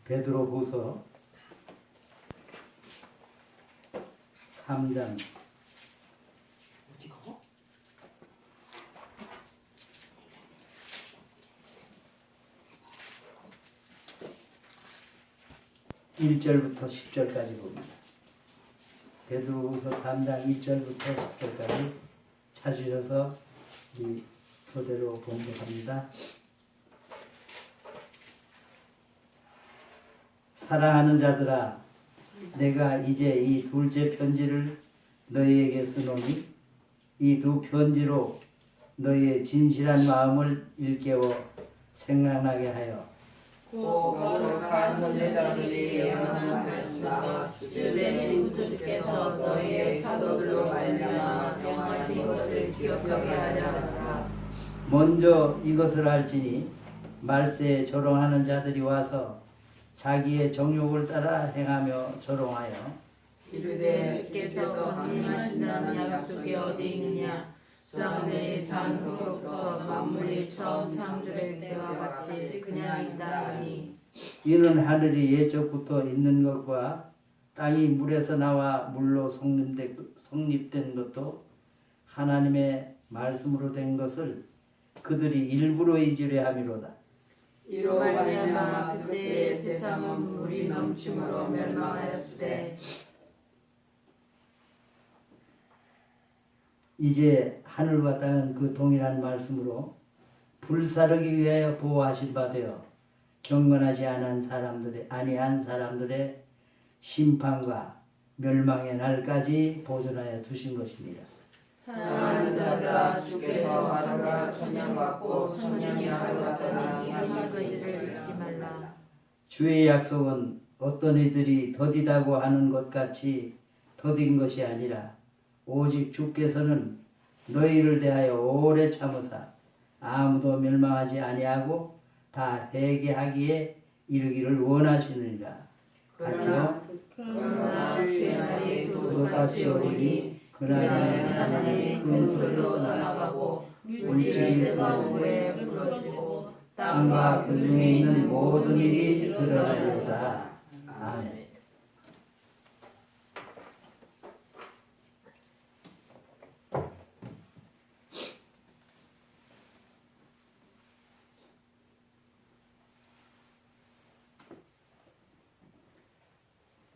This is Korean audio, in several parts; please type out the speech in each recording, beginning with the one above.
베드로후서 3장 1절부터 10절까지 봅니다. 베드로후서 3장 1절부터 10절까지 찾으셔서 이 교대로 봉독합니다. 사랑하는 자들아, 내가 이제 이 둘째 편지를 너희에게 쓰노니 이 두 편지로 너희의 진실한 마음을 일깨워 생각나게 하여 거룩한 선지자들이 예언한 말씀과 주 되신 구주께서 너희의 사도들로 말미암아 명하신 것을 기억하게 하려 하노라. 먼저 이것을 알지니 말세에 조롱하는 자들이 와서 자기의 정욕을 따라 행하며 조롱하여 이르되 주께서 강림하신다는 약속이 어디 있느냐. 수장대의 산후로부터 만물이 처음 창조될 때와 같이 그냥 있다하니 이는 하늘이 예적부터 있는 것과 땅이 물에서 나와 물로 성립된 것도 하나님의 말씀으로 된 것을 그들이 일부러 잊으려 함이로다. 이로 말미암아 그때의 세상은 물이 넘침으로 멸망하였으되 이제 하늘과 땅은 그 동일한 말씀으로 불사르기 위하여 보호하신 바 되어 경건하지 아니한 사람들의 심판과 멸망의 날까지 보존하여 두신 것입니다. 사랑하는 자들아, 주께서 하루가 천년 같고 천년이 하루 같다니 이 것을 잊지 말라. 주의 약속은 어떤 이들이 더디다고 하는 것 같이 더딘 것이 아니라 오직 주께서는 너희를 대하여 오래 참으사 아무도 멸망하지 아니하고 다 회개하기에 이르기를 원하시느니라. 같이요. 그러나 주의 날이 그것같이 오리니 그날에는 하나님이 큰 소리로 떠나가고 물질이 뜨거운 후에 불어지고 땅과 그 중에 있는 모든 일이 드러나리로다. 아멘.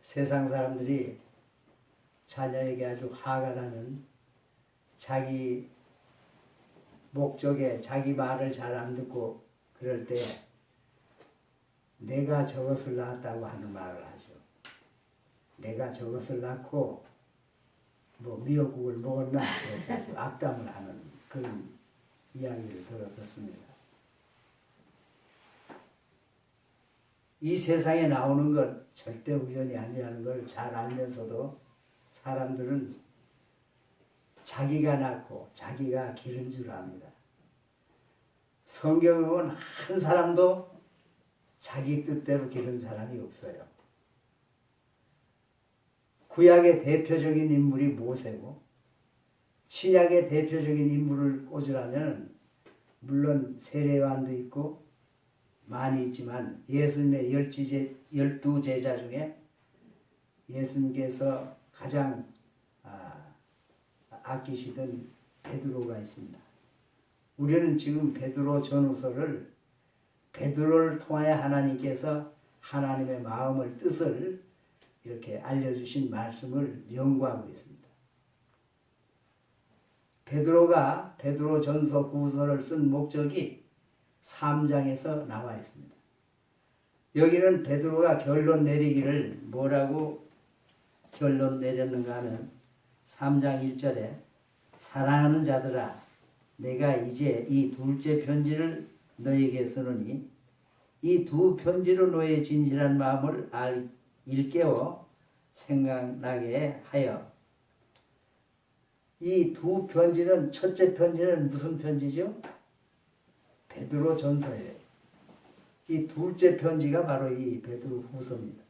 세상 사람들이 자녀에게 아주 화가 나는 자기 목적에 자기 말을 잘 안 듣고 그럴 때 내가 저것을 낳았다고 하는 말을 하죠. 내가 저것을 낳고 뭐 미역국을 먹었나 그래가지고 악담을 하는 그런 이야기를 들었습니다. 이 세상에 나오는 것 절대 우연이 아니라는 걸 잘 알면서도 사람들은 자기가 낳고 자기가 기른 줄 압니다. 성경에 보면 한 사람도 자기 뜻대로 기른 사람이 없어요. 구약의 대표적인 인물이 모세고 신약의 대표적인 인물을 꽂으라면 물론 세례요한도 있고 많이 있지만 예수님의 12제자 중에 예수님께서 가장 아끼시던 베드로가 있습니다. 우리는 지금 베드로 전후서를 베드로를 통하여 하나님께서 하나님의 마음을 뜻을 이렇게 알려주신 말씀을 연구하고 있습니다. 베드로가 베드로전서 후서를 쓴 목적이 3장에서 나와 있습니다. 여기는 베드로가 결론 내리기를 뭐라고 결론 내렸는가 하면 3장 1절에 사랑하는 자들아, 내가 이제 이 둘째 편지를 너에게 쓰노니 이 두 편지로 너의 진실한 마음을 일깨워 생각나게 하여. 이 두 편지는 첫째 편지는 무슨 편지죠? 베드로 전서예요. 이 둘째 편지가 바로 이 베드로 후서입니다.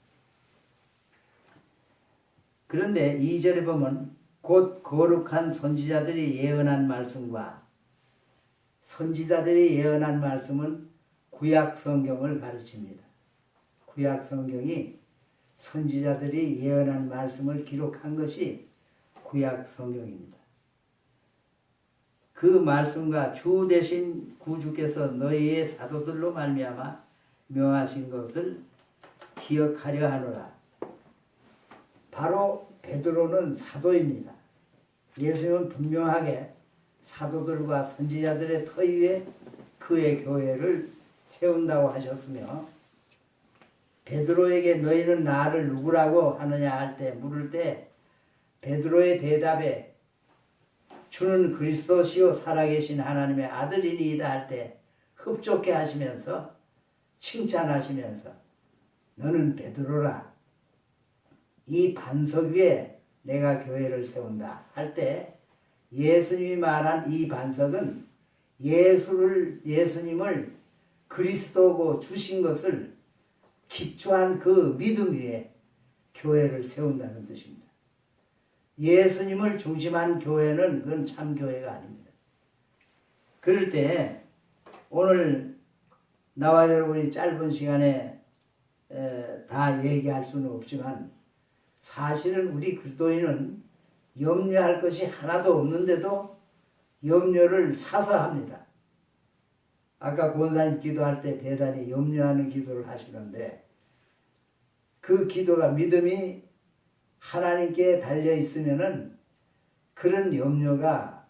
그런데 2절에 보면 곧 거룩한 선지자들이 예언한 말씀과 선지자들이 예언한 말씀은 구약 성경을 가르칩니다. 구약 성경이 선지자들이 예언한 말씀을 기록한 것이 구약 성경입니다. 그 말씀과 주 대신 구주께서 너희의 사도들로 말미암아 명하신 것을 기억하려 하노라. 바로 베드로는 사도입니다. 예수님은 분명하게 사도들과 선지자들의 터 위에 그의 교회를 세운다고 하셨으며, 베드로에게 너희는 나를 누구라고 하느냐 할 때 물을 때 베드로의 대답에 주는 그리스도시요 살아계신 하나님의 아들이니이다 할 때 흡족해 하시면서 칭찬하시면서 너는 베드로라, 이 반석 위에 내가 교회를 세운다 할 때 예수님이 말한 이 반석은 예수님을 그리스도고 주신 것을 기초한 그 믿음 위에 교회를 세운다는 뜻입니다. 예수님을 중심한 교회는 그건 참 교회가 아닙니다. 그럴 때 오늘 나와 여러분이 짧은 시간에 다 얘기할 수는 없지만, 사실은 우리 그리스도인은 염려할 것이 하나도 없는데도 염려를 사서 합니다. 아까 권사님 기도할 때 대단히 염려하는 기도를 하시는데, 그 기도가 믿음이 하나님께 달려 있으면은 그런 염려가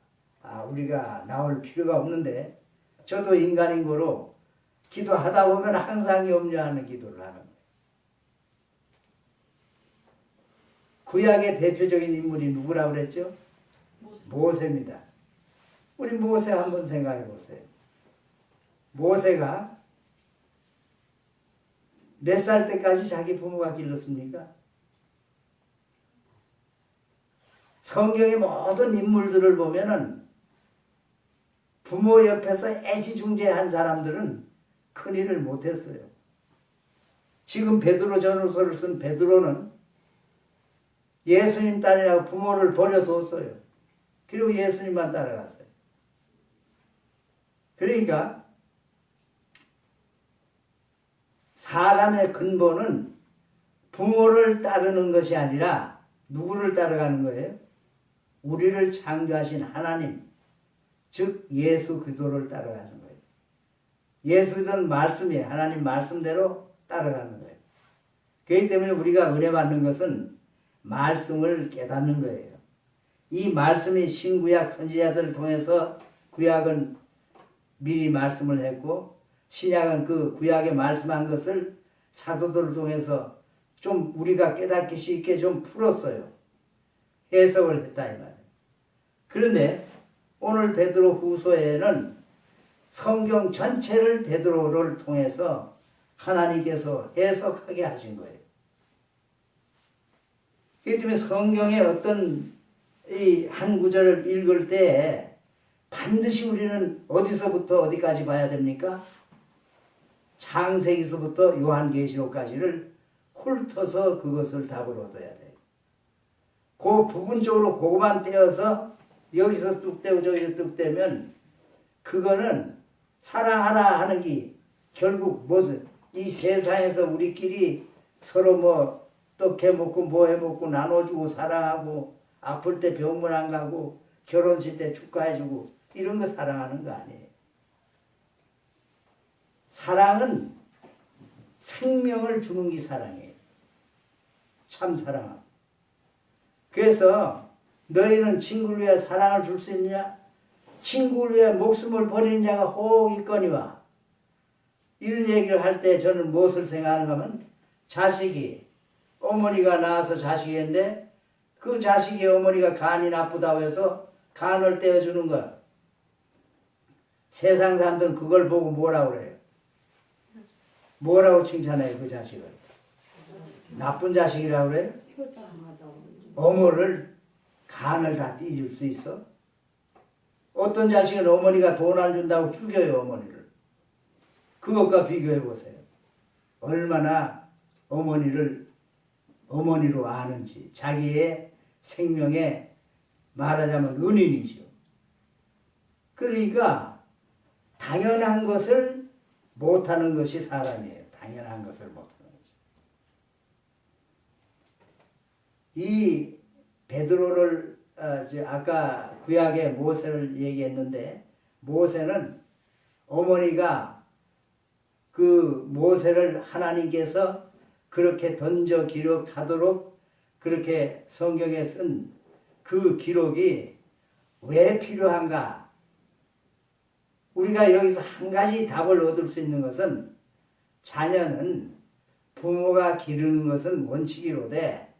우리가 나올 필요가 없는데, 저도 인간인 거로 기도하다 보면 항상 염려하는 기도를 하는 거예요. 구약의 대표적인 인물이 누구라고 그랬죠? 모세입니다. 우리 모세 한번 생각해 보세요. 모세가 몇 살 때까지 자기 부모가 길렀습니까? 성경의 모든 인물들을 보면은 부모 옆에서 애지중지한 사람들은 큰일을 못했어요. 지금 베드로 전후서를 쓴 베드로는 예수님 딸이라고 부모를 버려뒀어요. 그리고 예수님만 따라갔어요. 그러니까 사람의 근본은 부모를 따르는 것이 아니라 누구를 따라가는 거예요? 우리를 창조하신 하나님, 즉 예수 그리스도를 따라가는 거예요. 예수 그리스도는 말씀이에요. 하나님 말씀대로 따라가는 거예요. 그렇기 때문에 우리가 은혜 받는 것은 말씀을 깨닫는 거예요. 이 말씀이 신구약 선지자들을 통해서, 구약은 미리 말씀을 했고 신약은 그 구약에 말씀한 것을 사도들을 통해서 좀 우리가 깨닫기 쉽게 좀 풀었어요. 해석을 했다 이 말이에요. 그런데 오늘 베드로 후서에는 성경 전체를 베드로를 통해서 하나님께서 해석하게 하신 거예요. 그렇기 때문에 성경의 어떤 이 한 구절을 읽을 때 반드시 우리는 어디서부터 어디까지 봐야 됩니까? 창세기서부터 요한계시록까지를 훑어서 그것을 답을 얻어야 돼요. 그 부분적으로 그것만 떼어서 여기서 뚝 떼고 저기서 뚝 떼면 그거는 사랑하라 하는 게 결국 무슨 이 세상에서 우리끼리 서로 뭐 떡해 먹고 뭐 해 먹고 나눠주고 사랑하고 아플 때 병문 안 가고 결혼식 때 축하해주고 이런 거 사랑하는 거 아니에요. 사랑은 생명을 주는 게 사랑이에요. 참 사랑. 그래서 너희는 친구를 위해 사랑을 줄 수 있느냐? 친구를 위해 목숨을 버리는 자가 혹 있거니와. 이런 얘기를 할 때 저는 무엇을 생각하는가 하면, 자식이 어머니가 낳아서 자식인데 그 자식이 어머니가 간이 나쁘다고 해서 간을 떼어주는 거야. 세상 사람들은 그걸 보고 뭐라고 그래요? 뭐라고 칭찬해요 그 자식을? 나쁜 자식이라고 그래요? 어머를 간을 다 떼줄 수 있어? 어떤 자식은 어머니가 돈 안 준다고 죽여요 어머니를. 그것과 비교해 보세요. 얼마나 어머니를 어머니로 아는지. 자기의 생명에 말하자면 은인이죠. 그러니까 당연한 것을 못하는 것이 사람이에요. 당연한 것을 못하는 것이. 이 베드로를 아까 구약의 모세를 얘기했는데 모세는 어머니가 그 모세를 하나님께서 그렇게 던져 기록하도록 그렇게 성경에 쓴 그 기록이 왜 필요한가? 우리가 여기서 한 가지 답을 얻을 수 있는 것은 자녀는 부모가 기르는 것은 원칙이로되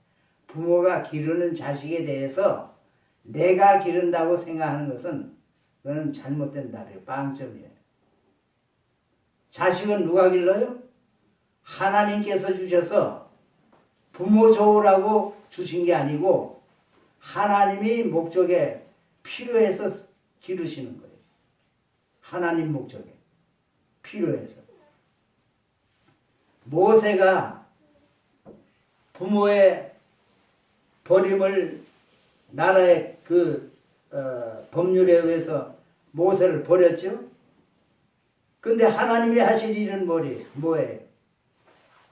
부모가 기르는 자식에 대해서 내가 기른다고 생각하는 것은 그건 잘못된 답이에요. 빵점이에요. 자식은 누가 길러요? 하나님께서 주셔서 부모 좋으라고 주신 게 아니고 하나님이 목적에 필요해서 기르시는 거예요. 하나님 목적에 필요해서. 모세가 부모의 버림을 나라의 법률에 의해서 모세를 버렸죠. 근데 하나님이 하실 일은 뭐예요?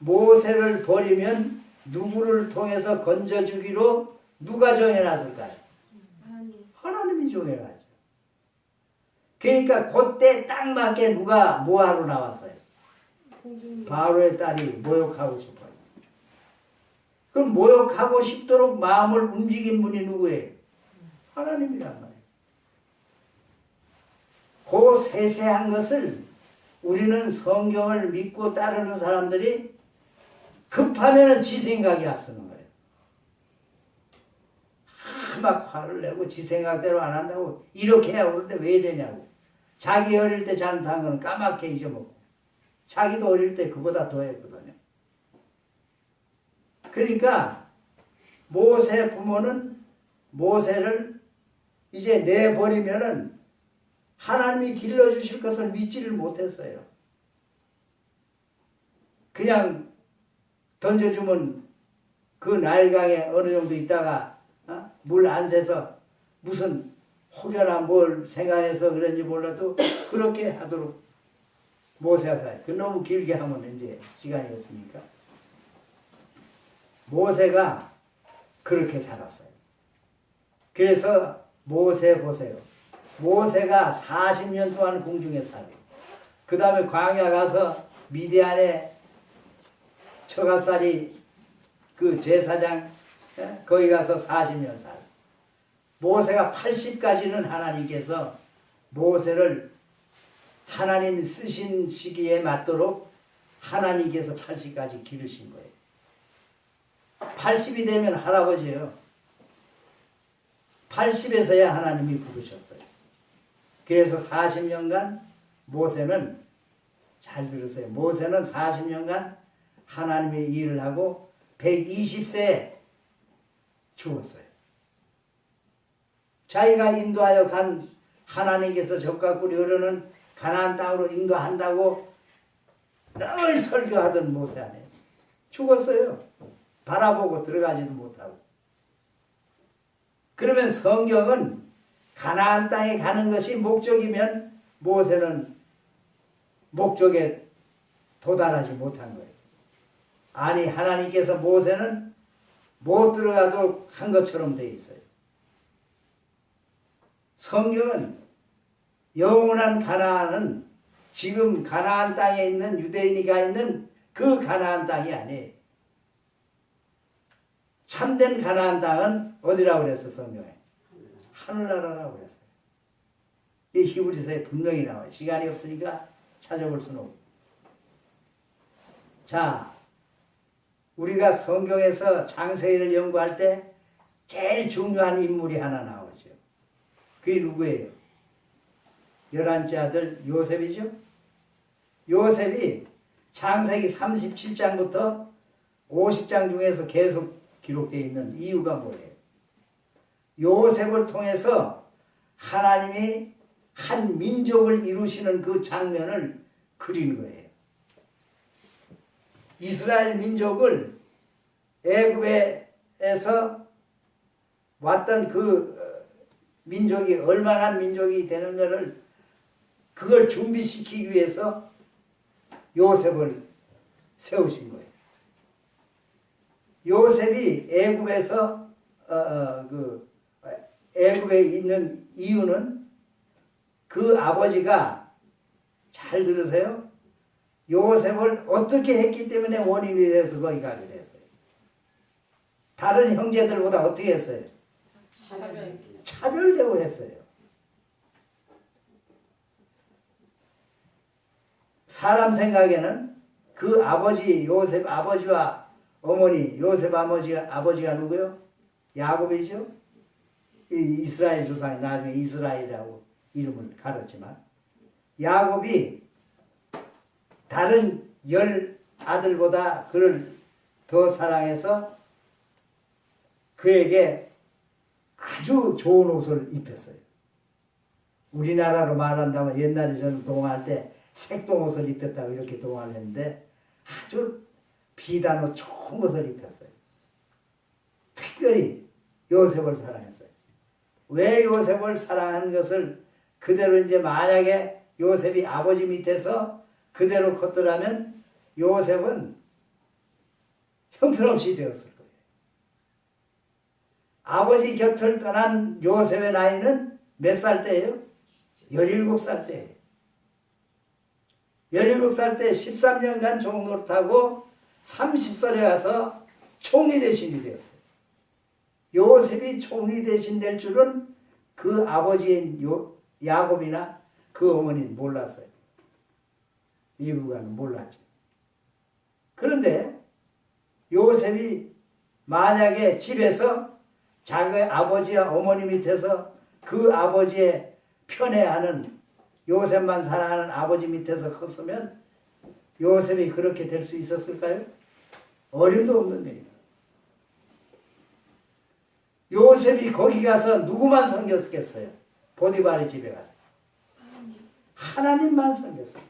모세를 버리면 누구를 통해서 건져주기로 누가 정해놨을까요? 하나님이 정해놨죠. 그러니까 그때 딱 맞게 누가 뭐하러 나왔어요? 바로의 딸이 모욕하고 싶어요. 그럼 모욕하고 싶도록 마음을 움직인 분이 누구예요? 하나님이란 말이에요. 그 세세한 것을 우리는 성경을 믿고 따르는 사람들이 급하면 지 생각이 앞서는 거예요. 막 화를 내고 지 생각대로 안 한다고 이렇게 해야 그러는데 왜 이러냐고. 자기 어릴 때 잘못한 건 까맣게 잊어먹고 자기도 어릴 때 그보다 더 했거든요. 그러니까 모세 부모는 모세를 이제 내버리면은 하나님이 길러주실 것을 믿지를 못했어요. 그냥 던져주면 그 나일강에 어느 정도 있다가 물 안 새서 무슨 혹여나 뭘 생각해서 그런지 몰라도 그렇게 하도록 모세가 살아요. 그 너무 길게 하면 이제 시간이 없으니까. 모세가 그렇게 살았어요. 그래서 모세 보세요. 모세가 40년 동안 궁중에 살고 그 다음에 광야 가서 미디안에 처갓살이 그 제사장 거기 가서 40년 살고 모세가 80까지는 하나님께서 모세를 하나님 쓰신 시기에 맞도록 하나님께서 80까지 기르신 거예요. 80이 되면 할아버지예요. 80에서야 하나님이 부르셨어요. 그래서 40년간 모세는 잘 들으세요. 모세는 40년간 하나님의 일을 하고 120세에 죽었어요. 자기가 인도하여 간 하나님께서 젖과 꿀이 흐르는 가나안 땅으로 인도한다고 늘 설교하던 모세 안에 죽었어요. 바라보고 들어가지도 못하고. 그러면 성경은 가나안 땅에 가는 것이 목적이면 모세는 목적에 도달하지 못한 거예요. 아니 하나님께서 모세는 못 들어가도록 한 것처럼 되어 있어요. 성경은 영원한 가나안은 지금 가나안 땅에 있는 유대인이 가 있는 그 가나안 땅이 아니에요. 참된 가나안 땅은 어디라고 그랬어 성경에? 하늘나라라고 그랬어요. 이 히브리서에 분명히 나와요. 시간이 없으니까 찾아볼 수는 없고. 자, 우리가 성경에서 창세기를 연구할 때 제일 중요한 인물이 하나 나오죠. 그게 누구예요? 11째 아들 요셉이죠. 요셉이 창세기 37장부터 50장 중에서 계속 기록되어 있는 이유가 뭐예요? 요셉을 통해서 하나님이 한 민족을 이루시는 그 장면을 그리는 거예요. 이스라엘 민족을 애굽에서 왔던 그 민족이 얼마나 민족이 되는 것을 그걸 준비시키기 위해서 요셉을 세우신 거예요. 요셉이 애굽에서 애굽에 있는 이유는 그 아버지가 잘 들으세요. 요셉을 어떻게 했기 때문에 원인이 돼서 거기 가게 됐어요. 다른 형제들보다 어떻게 했어요? 차별되고 했어요. 사람 생각에는 그 아버지 요셉 아버지와 어머니 요셉 아버지가 누구요? 야곱이죠. 이스라엘 조상이 나중에 이스라엘이라고 이름을 가렸지만 야곱이 다른 10 아들보다 그를 더 사랑해서 그에게 아주 좋은 옷을 입혔어요. 우리나라로 말한다면 옛날에 저는 동화할 때 색동옷을 입혔다고 이렇게 동화를 했는데 아주 비단옷 좋은 것을 입혔어요. 특별히 요셉을 사랑했어요. 왜 요셉을 사랑하는 것을 그대로 이제 만약에 요셉이 아버지 밑에서 그대로 컸더라면 요셉은 형편없이 되었을 거예요. 아버지 곁을 떠난 요셉의 나이는 몇 살 때예요? 17살 때예요. 17살 때 13년간 종노릇하고 30살에 가서 총리 대신이 되었어요. 요셉이 총리 대신 될 줄은 그 아버지인 야곱이나 그 어머니는 몰랐어요. 이브가는 몰랐죠. 그런데 요셉이 만약에 집에서 자기 아버지와 어머니 밑에서 그 아버지의 편애하는 요셉만 사랑하는 아버지 밑에서 컸으면 요셉이 그렇게 될 수 있었을까요? 어림도 없는 일입니다. 요셉이 거기 가서 누구만 섬겼겠어요? 보디발의 집에 가서. 하나님만 섬겼어요.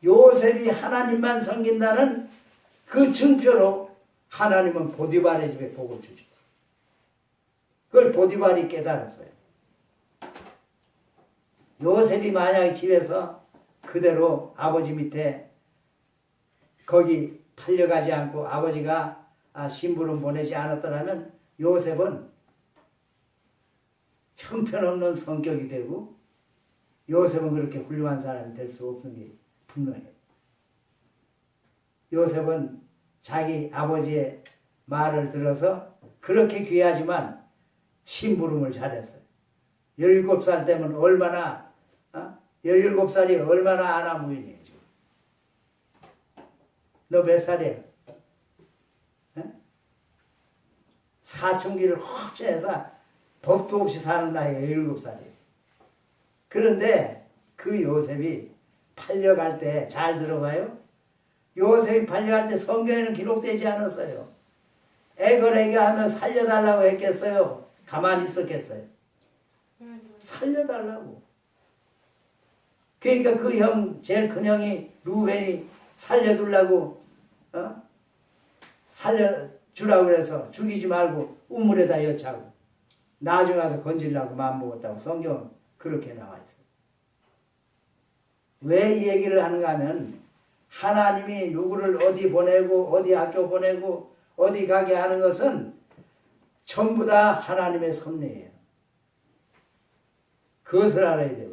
요셉이 하나님만 섬긴다는 그 증표로 하나님은 보디발의 집에 복을 주셨어요. 그걸 보디발이 깨달았어요. 요셉이 만약 집에서 그대로 아버지 밑에 거기 팔려가지 않고 아버지가 심부름 보내지 않았더라면 요셉은 형편없는 성격이 되고 요셉은 그렇게 훌륭한 사람이 될 수 없는 게 분명해요. 요셉은 자기 아버지의 말을 들어서 그렇게 귀하지만 심부름을 잘했어요. 17살 때면 얼마나 17살이 얼마나 아나무인이에요. 지금. 너 몇 살이야? 사춘기를 확신해서 법도 없이 사는 나이에 17살이에요. 그런데 그 요셉이 팔려갈 때 잘 들어봐요. 요셉이 팔려갈 때 성경에는 기록되지 않았어요. 애걸애기 하면 살려달라고 했겠어요? 가만히 있었겠어요? 살려달라고. 그러니까 그 형, 제일 큰 형이 루벤이 살려두려고 살려주라고 그래서 죽이지 말고 우물에다 여차고 나중에 가서 건지려고 마음먹었다고 성경은 그렇게 나와 있어요. 왜 이 얘기를 하는가 하면 하나님이 누구를 어디 보내고 어디 학교 보내고 어디 가게 하는 것은 전부 다 하나님의 섭리예요. 그것을 알아야 돼요.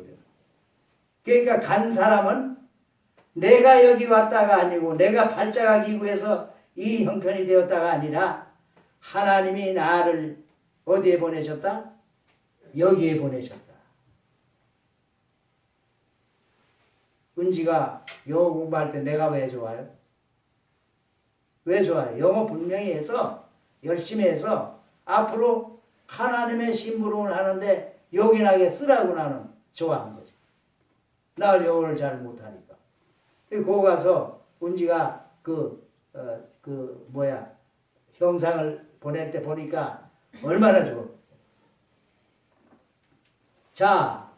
그러니까 간 사람은 내가 여기 왔다가 아니고 내가 발자가 기구해서 이 형편이 되었다가 아니라 하나님이 나를 어디에 보내셨다? 여기에 보내셨다. 은지가 영어 공부할 때 내가 왜 좋아요? 왜 좋아요? 영어 분명히 해서 열심히 해서 앞으로 하나님의 심부름을 하는데 요긴하게 쓰라고 나는 좋아한 거지. 나 영어를 잘 못하니까. 거기 가서 은지가 형상을 보낼 때 보니까 얼마나 좋아. 자,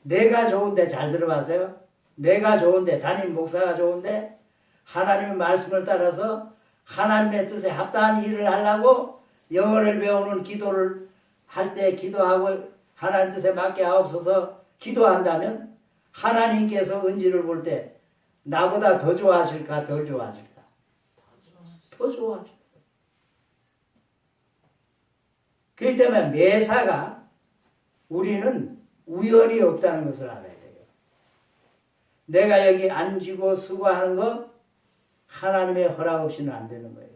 내가 좋은데 잘 들어봐세요. 내가 좋은데, 담임 목사가 좋은데 하나님의 말씀을 따라서 하나님의 뜻에 합당한 일을 하려고 영어를 배우는 기도를 할 때 기도하고 하나님 뜻에 맞게 하옵소서 기도한다면 하나님께서 은지를 볼 때 나보다 더 좋아하실까 덜 좋아하실까? 더 좋아져. 그렇기 때문에 매사가 우리는 우연이 없다는 것을 알아야 돼요. 내가 여기 앉고 쓰고 하는 거 하나님의 허락 없이는 안 되는 거예요.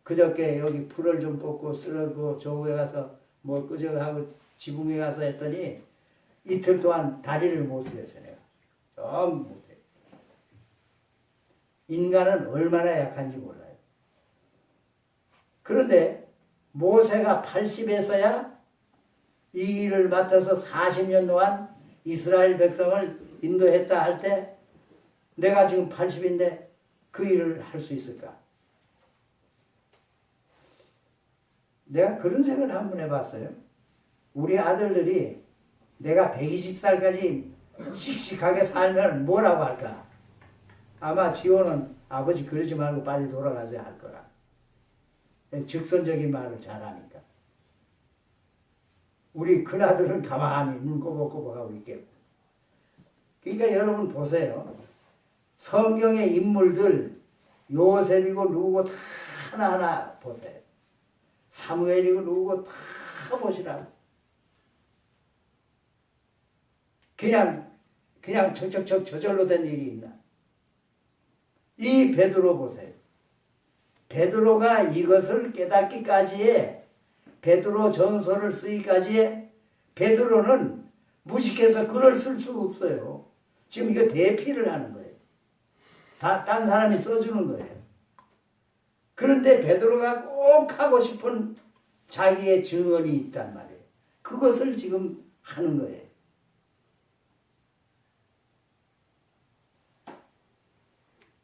그저께 여기 풀을 좀 뽑고 쓰고 저 위에 가서 뭐 그저 하고 지붕에 가서 했더니 이틀 동안 다리를 못 쓰겠어요. 내가 좀 못해. 인간은 얼마나 약한지 몰라요. 그런데 모세가 80에서야 이 일을 맡아서 40년 동안 이스라엘 백성을 인도했다 할 때 내가 지금 80인데 그 일을 할 수 있을까? 내가 그런 생각을 한번 해봤어요. 우리 아들들이 내가 120살까지 씩씩하게 살면 뭐라고 할까? 아마 지호는 아버지 그러지 말고 빨리 돌아가세요 할 거라. 즉선적인 말을 잘하니까. 우리 큰아들은 가만히 눈 꼬박꼬박하고 있겠고. 그러니까 여러분 보세요. 성경의 인물들 요셉이고 누구고 다 하나하나 보세요. 사무엘이고 누구고 다 보시라고. 그냥 척척척 저절로 된 일이 있나. 이 베드로 보세요. 베드로가 이것을 깨닫기까지에 베드로 전서를 쓰기까지에 베드로는 무식해서 글을 쓸 수가 없어요. 지금 이거 대피를 하는 거예요. 딴 사람이 써주는 거예요. 그런데 베드로가 꼭 하고 싶은 자기의 증언이 있단 말이에요. 그것을 지금 하는 거예요.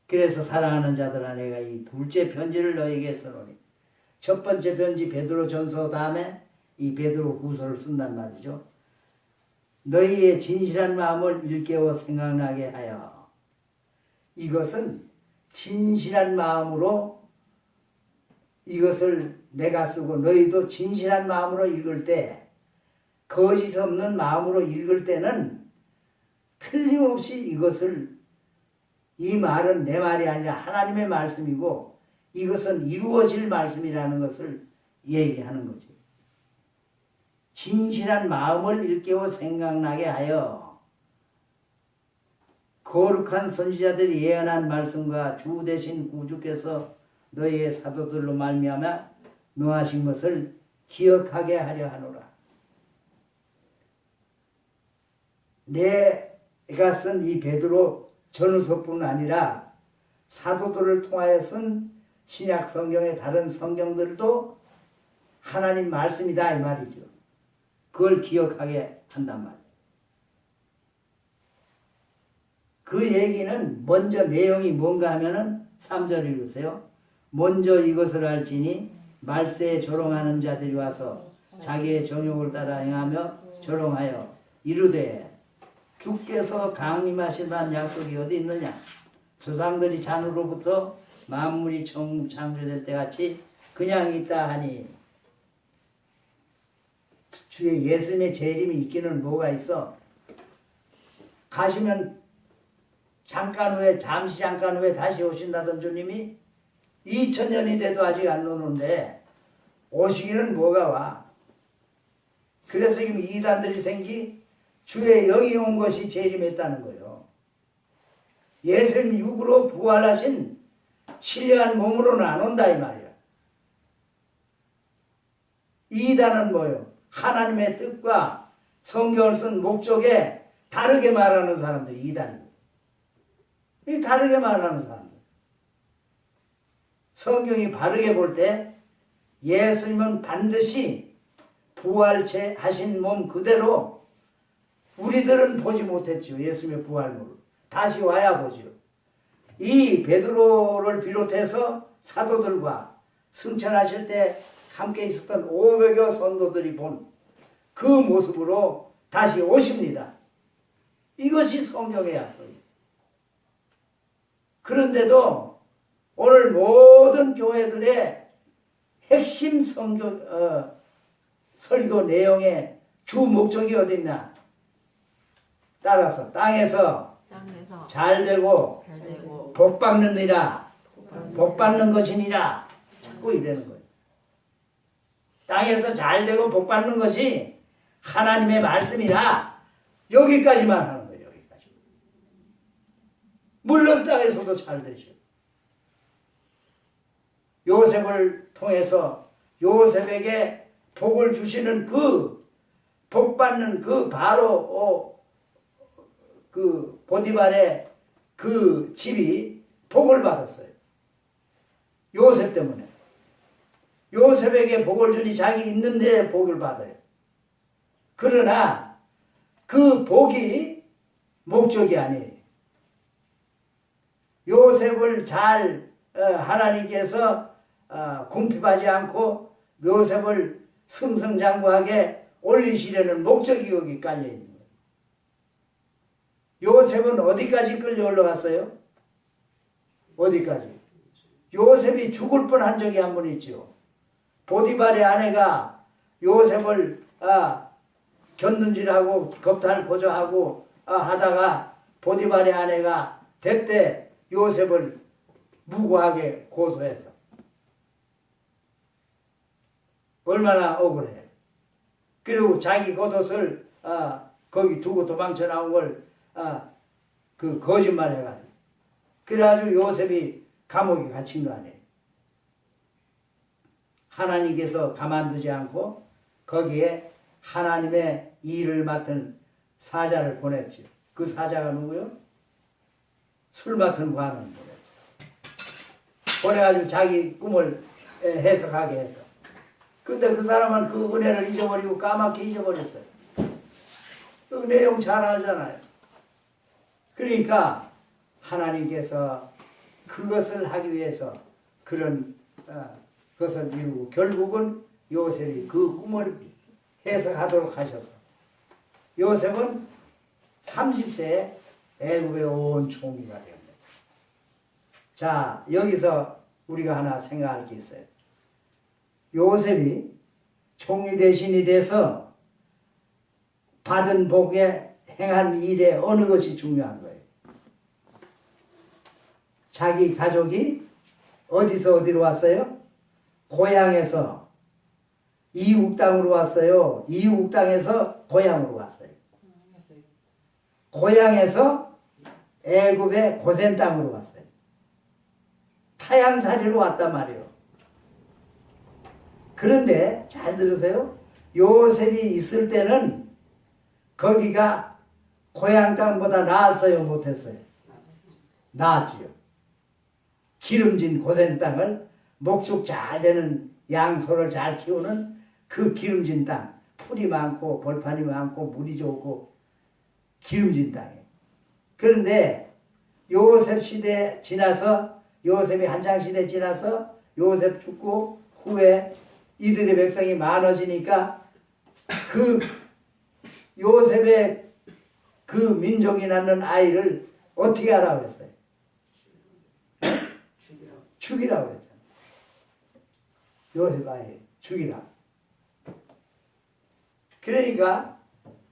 그래서 사랑하는 자들아 내가 이 둘째 편지를 너에게 써노니 첫 번째 편지 베드로 전서 다음에 이 베드로 후서를 쓴단 말이죠. 너희의 진실한 마음을 일깨워 생각나게 하여 이것은 진실한 마음으로 이것을 내가 쓰고 너희도 진실한 마음으로 읽을 때 거짓 없는 마음으로 읽을 때는 틀림없이 이것을 이 말은 내 말이 아니라 하나님의 말씀이고 이것은 이루어질 말씀이라는 것을 얘기하는 거죠. 진실한 마음을 일깨워 생각나게 하여 거룩한 선지자들이 예언한 말씀과 주 대신 구주께서 너희의 사도들로 말미암아 노하신 것을 기억하게 하려 하노라. 내가 쓴 이 베드로 전후서뿐 아니라 사도들을 통하여 쓴 신약 성경의 다른 성경들도 하나님 말씀이다 이 말이죠. 그걸 기억하게 한단 말이에요. 그 얘기는 먼저 내용이 뭔가 하면은 3절 읽으세요. 먼저 이것을 알지니 말세에 조롱하는 자들이 와서 자기의 정욕을 따라 행하며 조롱하여 이르되 주께서 강림하신다는 약속이 어디 있느냐? 조상들이 잔으로부터 만물이 창조될 때 같이 그냥 있다 하니 주의 예수님의 재림이 있기는 뭐가 있어? 가시면 잠시 잠깐 후에 다시 오신다던 주님이 2000년이 돼도 아직 안 오는데 오시기는 뭐가 와? 그래서 지금 이단들이 생기 주의 영이 온 것이 재림했다는 거예요. 예수님 육으로 부활하신 신령한 몸으로는 안 온다 이 말이야. 이단은 뭐예요? 하나님의 뜻과 성경을 쓴 목적에 다르게 말하는 사람들 이단입니다. 이 다르게 말하는 사람들. 성경이 바르게 볼 때 예수님은 반드시 부활하신 몸 그대로 우리들은 보지 못했죠. 예수님의 부활물을. 다시 와야 보죠. 이 베드로를 비롯해서 사도들과 승천하실 때 함께 있었던 500여 성도들이 본 그 모습으로 다시 오십니다. 이것이 성경의 약속입니다. 그런데도 오늘 모든 교회들의 핵심 설교 내용의 주 목적이 어디 있나? 따라서 땅에서 땅에서 잘 되고 잘 되고 복 받느니라. 복 받는 것이니라. 자꾸 이러는 거예요. 땅에서 잘 되고 복 받는 것이 하나님의 말씀이라. 여기까지만 하는 거예요. 여기까지. 물론 땅에서도 잘 되죠. 요셉을 통해서 요셉에게 복을 주시는 그 복 받는 그 바로 그 보디발의 그 집이 복을 받았어요. 요셉 때문에. 요셉에게 복을 주니 자기 있는 데에 복을 받아요. 그러나 그 복이 목적이 아니에요. 요셉을 잘 하나님께서 궁핍하지 않고 요셉을 승승장구하게 올리시려는 목적이 여기 깔려있는 거예요. 요셉은 어디까지 끌려 올라갔어요? 어디까지? 요셉이 죽을 뻔한 적이 한 번 있죠. 보디발의 아내가 요셉을 곁눈질하고 겁탈 보조하고 하다가 보디발의 아내가 대때 요셉을 무고하게 고소해서 얼마나 억울해. 그리고 자기 겉옷을 거기 두고 도망쳐 나온 걸 그 거짓말 해가지고 그래가지고 요셉이 감옥에 갇힌 거 아니에요. 하나님께서 가만두지 않고 거기에 하나님의 일을 맡은 사자를 보냈죠. 그 사자가 누구요? 술 맡은 관을 보냈죠. 보내가지고 자기 꿈을 해석하게 해서. 근데 그 사람은 그 은혜를 잊어버리고 까맣게 잊어버렸어요. 그 내용 잘 알잖아요. 그러니까 하나님께서 그것을 하기 위해서 그런 것을 이루고 결국은 요셉이 그 꿈을 해석하도록 하셔서 요셉은 30세에 애굽의 온 총리가 되었습니다. 자, 여기서 우리가 하나 생각할 게 있어요. 요셉이 총리 대신이 돼서 받은 복에 행한 일에 어느 것이 중요한 거예요? 자기 가족이 어디서 어디로 왔어요? 고향에서 이국 땅으로 왔어요. 이국 땅에서 고향으로 왔어요. 고향에서 애굽의 고센 땅으로 왔어요. 타향살이로 왔단 말이에요. 그런데 잘 들으세요. 요셉이 있을 때는 거기가 고향 땅보다 나았어요, 못했어요? 나았지요. 기름진 고센 땅을 목축 잘 되는 양소를 잘 키우는 그 기름진 땅, 풀이 많고 벌판이 많고 물이 좋고 기름진 땅이에요. 그런데 요셉 시대 지나서 요셉이 한창 시대 지나서 요셉 죽고 후에 이들의 백성이 많아지니까 그 요셉의 그 민족이 낳는 아이를 어떻게 하라고 했어요? 죽이라고 했잖아요. 요셉 아이 죽이라. 그러니까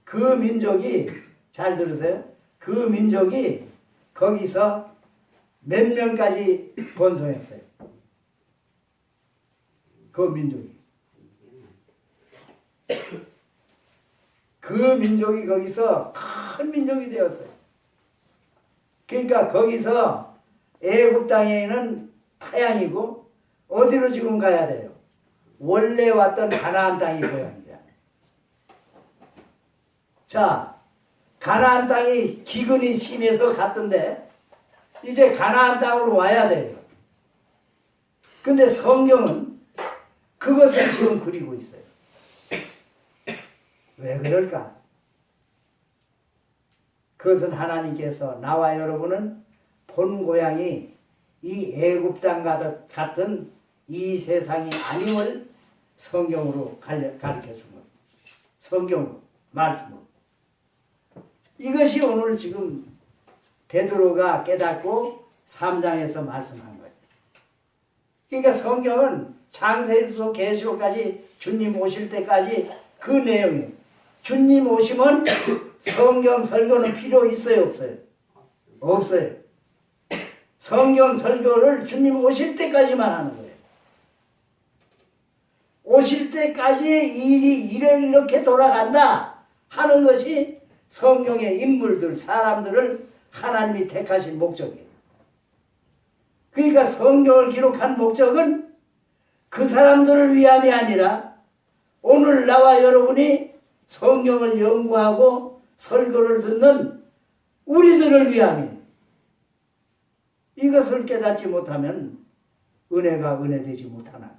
그 민족이 잘 들으세요. 그 민족이 거기서 몇 명까지 번성했어요. 그 민족이. 그 민족이 거기서 큰 민족이 되었어요. 그러니까 거기서 애굽 땅에는 타향이고 어디로 지금 가야 돼요? 원래 왔던 가나안 땅이 고향이야. 자, 가나안 땅이 기근이 심해서 갔던데 이제 가나안 땅으로 와야 돼요. 근데 성경은 그것을 지금 그리고 있어요. 왜 그럴까? 그것은 하나님께서 나와 여러분은 본 고향이 이 애굽 땅 같은 이 세상이 아님을 성경으로 가르쳐 준 거예요. 성경으로, 말씀으로. 이것이 오늘 지금 베드로가 깨닫고 3장에서 말씀한 거예요. 그러니까 성경은 창세기부터 계시록까지 주님 오실 때까지 그 내용이에요. 주님 오시면 성경 설교는 필요 있어요, 없어요? 없어요. 성경 설교를 주님 오실 때까지만 하는 거예요. 오실 때까지의 일이 이렇게 돌아간다 하는 것이 성경의 인물들, 사람들을 하나님이 택하신 목적이에요. 그러니까 성경을 기록한 목적은 그 사람들을 위함이 아니라 오늘 나와 여러분이 성경을 연구하고 설교를 듣는 우리들을 위함이에요. 이것을 깨닫지 못하면 은혜가 은혜되지 못하나.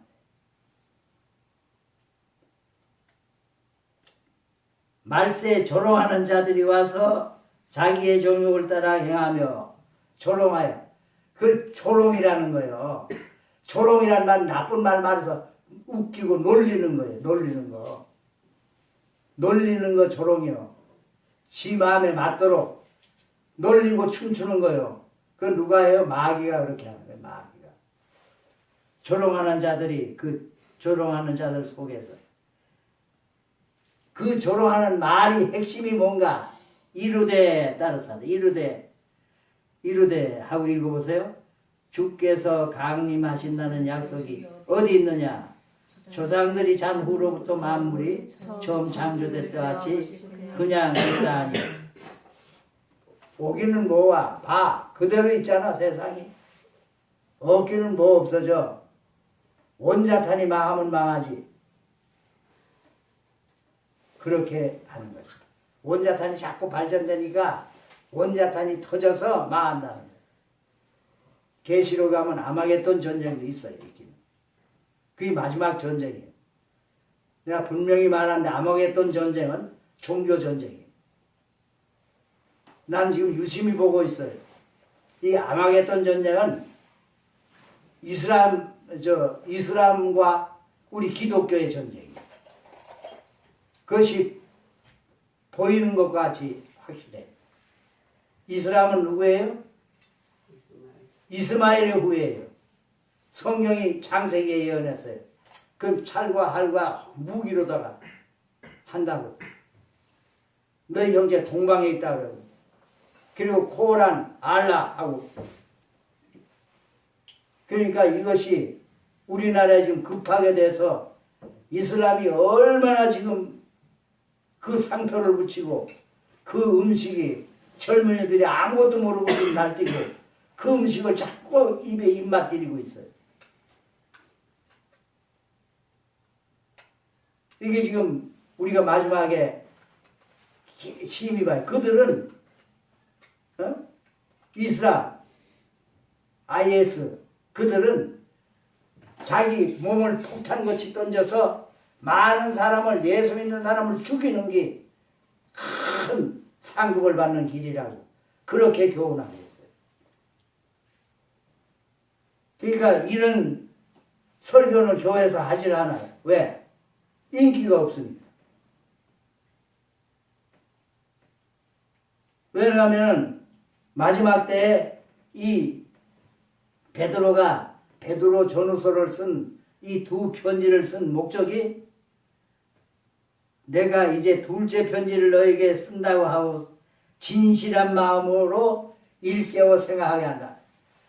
말세에 조롱하는 자들이 와서 자기의 정욕을 따라 행하며 조롱하여. 그걸 조롱이라는 거예요. 조롱이란 말 나쁜 말 말해서 웃기고 놀리는 거예요. 놀리는 거. 놀리는 거 조롱이요. 지 마음에 맞도록 놀리고 춤추는 거예요. 그 누가 해요? 마귀가 그렇게 하는 거예요. 마귀가. 조롱하는 자들이 그 조롱하는 자들 속에서 그 조롱하는 말이 핵심이 뭔가? 이르되 따라서 이르되 하고 읽어보세요. 주께서 강림하신다는 약속이 어디 있느냐? 조상들이 잔 후로부터 만물이 처음 창조될 때 같이 그냥 있다니. 오기는 뭐와 봐 그대로 있잖아. 세상이 없기는 뭐 없어져. 원자탄이 망하면 망하지. 그렇게 하는 거죠. 원자탄이 자꾸 발전되니까 원자탄이 터져서 망한다는 거예요. 계시록 가면 아마겟돈 전쟁도 있어요. 그게 마지막 전쟁이에요. 내가 분명히 말하는데 아마겟돈 전쟁은 종교 전쟁이에요. 나는 지금 유심히 보고 있어요. 이 아마겟돈 전쟁은 이슬람과 우리 기독교의 전쟁이에요. 그것이 보이는 것 같이 확실해요. 이슬람은 누구예요? 이스마엘의 후예예요. 성경이 창세기에 예언했어요. 그 찰과 할과 무기로다가 한다고. 너희 형제 동방에 있다 그러고. 그리고 코란, 알라 하고. 그러니까 이것이 우리나라에 지금 급하게 돼서 이슬람이 얼마나 지금 그 상표를 붙이고 그 음식이 젊은이들이 아무것도 모르고 지금 날뛰고 그 음식을 자꾸 입에 입맛 들이고 있어요. 이게 지금 우리가 마지막에 심히 봐요. 그들은 이슬람, IS 그들은 자기 몸을 폭탄같이 던져서 많은 사람을 예수 믿는 사람을 죽이는 게 큰 상급을 받는 길이라고 그렇게 교훈하고 있어요. 그러니까 이런 설교는 교회에서 하질 않아요. 왜? 인기가 없으니까. 왜냐하면 마지막 때에 이 베드로 전후서를 쓴 이 두 편지를 쓴 목적이 내가 이제 둘째 편지를 너에게 쓴다고 하고 진실한 마음으로 일깨워 생각하게 한다.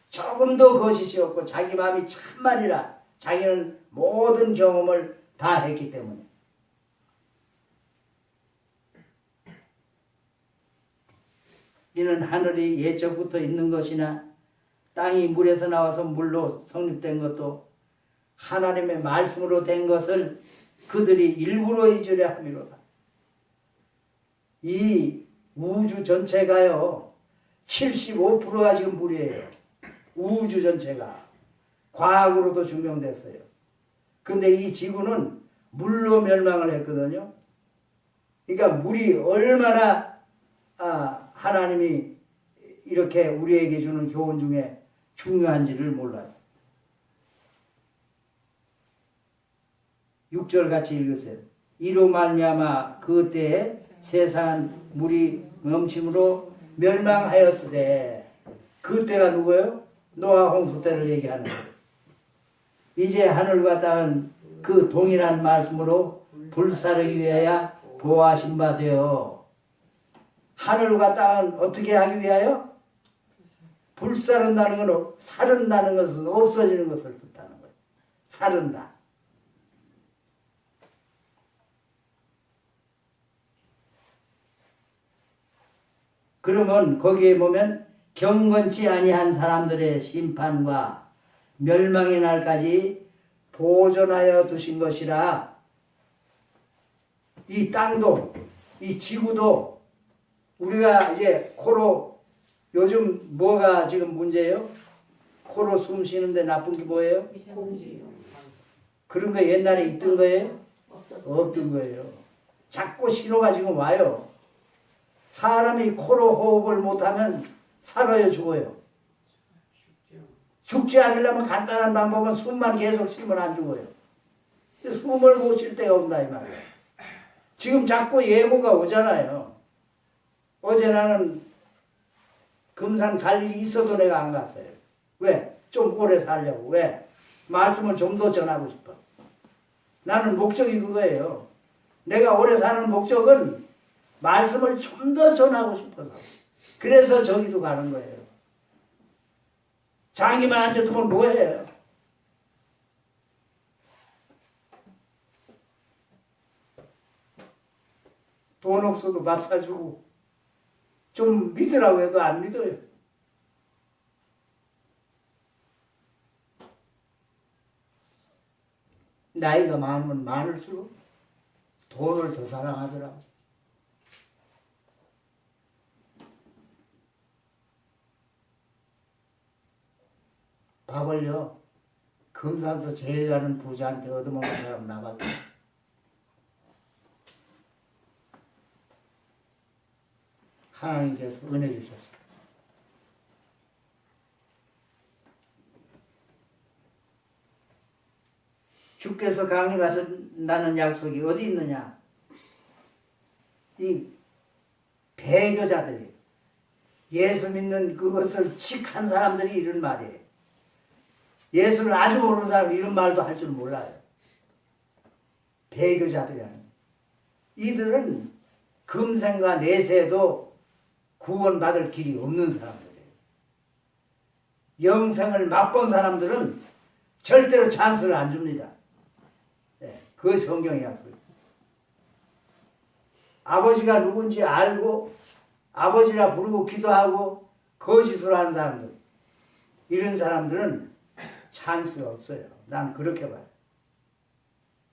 조금도 거짓이 없고 자기 마음이 참말이라 자기는 모든 경험을 다 했기 때문에. 이는 하늘이 예적부터 있는 것이나 땅이 물에서 나와서 물로 성립된 것도 하나님의 말씀으로 된 것을 그들이 일부러 잊으려 함이로다. 이 우주 전체가요 75%가 지금 물이에요. 우주 전체가 과학으로도 증명됐어요. 근데 이 지구는 물로 멸망을 했거든요. 그러니까 물이 얼마나 하나님이 이렇게 우리에게 주는 교훈 중에 중요한지를 몰라요. 6절 같이 읽으세요. 이로 말미암아 그때에 세상은 물이 넘침으로 멸망하였으되 그때가 누구예요? 노아 홍수 때를 얘기하는 거예요. 이제 하늘과 땅은 그 동일한 말씀으로 불사르기 위하여 보호하신 바 되어 하늘과 땅은 어떻게 하기 위하여? 불사른다는 건 사른다는 것은 없어지는 것을 뜻하는 거예요. 사른다. 그러면 거기에 보면 경건치 아니한 사람들의 심판과 멸망의 날까지 보존하여 두신 것이라. 이 땅도 이 지구도 우리가 이제 코로 요즘 뭐가 지금 문제예요? 코로 숨 쉬는데 나쁜 게 뭐예요? 그런 거 옛날에 있던 거예요? 없던 거예요. 자꾸 신호가 지금 와요. 사람이 코로 호흡을 못하면 살아요, 죽어요? 죽지 않으려면 간단한 방법은 숨만 계속 쉬면 안 죽어요. 숨을 못 쉴 데가 없다 이 말이에요. 지금 자꾸 예고가 오잖아요. 어제 나는 금산 갈 일이 있어도 내가 안 갔어요. 왜? 좀 오래 살려고. 왜? 말씀을 좀 더 전하고 싶어. 나는 목적이 그거예요. 내가 오래 사는 목적은 말씀을 좀 더 전하고 싶어서. 그래서 저기도 가는 거예요. 장기만 앉아두면 뭐해요? 돈 없어도 밥 사주고 좀 믿으라고 해도 안 믿어요. 나이가 많으면 많을수록 돈을 더 사랑하더라고. 밥을요, 금산서 제일 가는 부자한테 얻어먹는 사람 나밖에 없어. 하나님께서 은혜 주셨어요. 주께서 강림하신다는 약속이 어디 있느냐? 이 배교자들이, 예수 믿는 그것을 칙한 사람들이 이런 말이에요. 예수를 아주 모르는 사람이 이런 말도 할 줄 몰라요. 배교자들이 아니에요. 이들은 금생과 내세도 구원받을 길이 없는 사람들이에요. 영생을 맛본 사람들은 절대로 찬스를 안 줍니다. 네, 그게 성경의 약속이에요. 아버지가 누군지 알고 아버지라 부르고 기도하고 거짓으로 하는 사람들, 이런 사람들은 찬스가 없어요. 난 그렇게 봐요.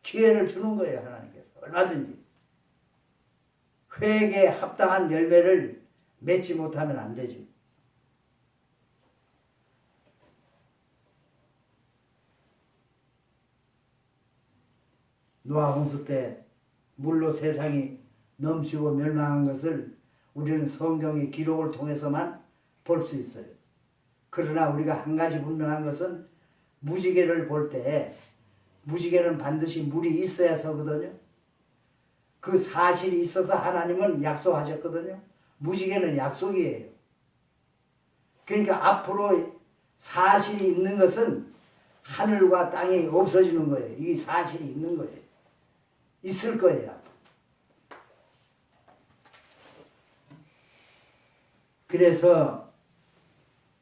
기회를 주는 거예요, 하나님께서. 얼마든지. 회개에 합당한 열매를 맺지 못하면 안 되죠. 노아 홍수 때 물로 세상이 넘치고 멸망한 것을 우리는 성경의 기록을 통해서만 볼 수 있어요. 그러나 우리가 한 가지 분명한 것은 무지개를 볼 때 무지개는 반드시 물이 있어야 서거든요. 그 사실이 있어서 하나님은 약속하셨거든요. 무지개는 약속이에요. 그러니까 앞으로 사실이 있는 것은 하늘과 땅이 없어지는 거예요. 이 사실이 있는 거예요. 있을 거예요. 그래서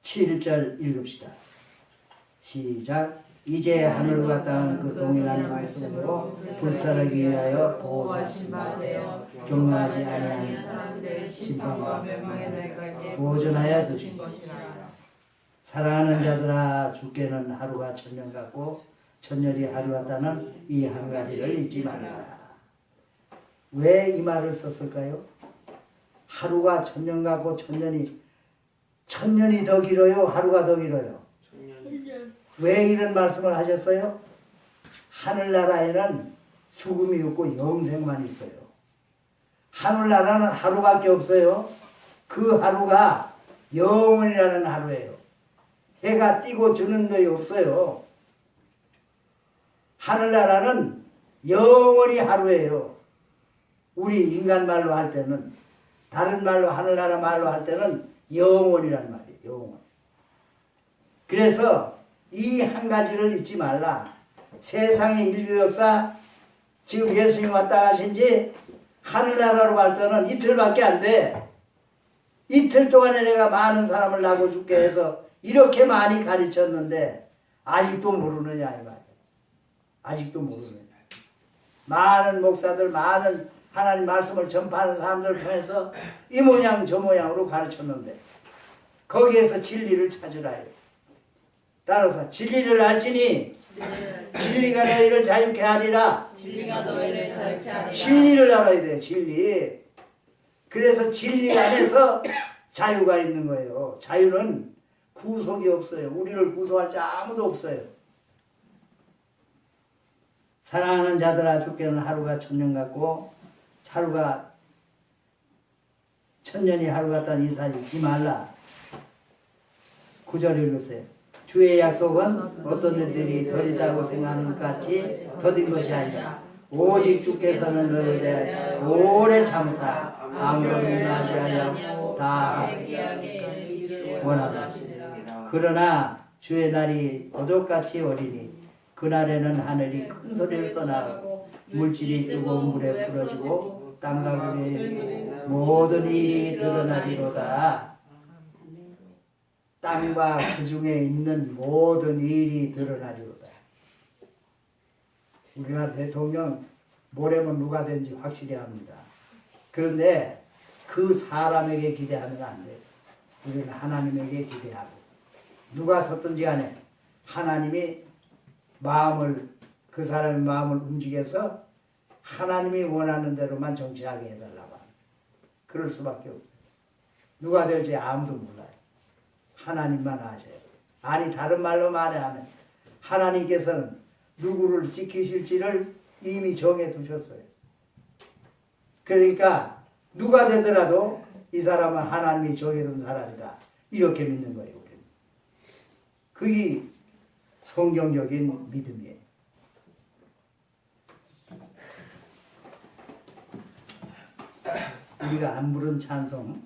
7절 읽읍시다. 시작. 이제 하늘과 땅은 그 동일한 말씀으로 불사르기 위하여 보호하신 바 되어 경건하지 아니하는 사람들의 심판과 멸망의 날까지 보존하여 두신 것이라. 사랑하는 자들아, 주께는 하루가 천년 같고 천년이 하루 같다는 이 한 가지를 잊지 말라. 왜 이 말을 썼을까요? 하루가 천년 같고 천년이 더 길어요? 하루가 더 길어요? 왜 이런 말씀을 하셨어요? 하늘나라에는 죽음이 없고 영생만 있어요. 하늘나라는 하루밖에 없어요. 그 하루가 영원이라는 하루예요. 해가 뜨고 주는 것이 없어요. 하늘나라는 영원히 하루예요. 우리 인간 말로 할 때는, 다른 말로 하늘나라 말로 할 때는 영원이란 말이에요. 영원. 그래서 이 한 가지를 잊지 말라. 세상의 인류 역사, 지금 예수님 왔다 가신 지 하늘나라로 갈 때는 이틀밖에 안 돼. 이틀 동안에 내가 많은 사람을 낳고 죽게 해서 이렇게 많이 가르쳤는데 아직도 모르느냐 이 말이야. 아직도 모르느냐. 많은 목사들, 많은 하나님 말씀을 전파하는 사람들을 통해서 이 모양 저 모양으로 가르쳤는데 거기에서 진리를 찾으라 해요. 따라서 진리를 알지니 진리가 너희를 자유케 하리라. 진리가 너희를 자유케 하리라. 진리를 알아야 돼요. 진리. 그래서 진리 안에서 자유가 있는 거예요. 자유는 구속이 없어요. 우리를 구속할 자 아무도 없어요. 사랑하는 자들아 주께는 하루가 천년 같고 하루가 천년이 하루 같다는 이 사실 잊지 말라. 9절 읽으세요. 주의 약속은 어떤 이들이 덜 있다고 생각하는 것 같이 더딘 것이 아니라 오직 주께서는 너희를 대하여 오래 참사 아무런 일하지 아니하고 다 원하시니라. 그러나 주의 날이 도적같이 어리니 그날에는 하늘이 큰 소리를 떠나고 물질이 뜨거운 물에 풀어지고 땅과 그의 모든 일이 드러나리로다. 땅과 그 중에 있는 모든 일이 드러나리로다. 우리나라 대통령 모레면 누가 된지 확실히 합니다. 그런데 그 사람에게 기대하면 안 돼요. 우리는 하나님에게 기대하고 누가 섰든지 간에 하나님이 마음을 그 사람의 마음을 움직여서 하나님이 원하는 대로만 정치하게 해달라고 합니다. 그럴 수밖에 없어요. 누가 될지 아무도 몰라요. 하나님만 아셔요. 아니 다른 말로 말하면 하나님께서는 누구를 지키실지를 이미 정해 두셨어요. 그러니까 누가 되더라도 이 사람은 하나님이 정해둔 사람이다. 이렇게 믿는 거예요. 우리는. 그게 성경적인 믿음이에요. 우리가 안 부른 찬송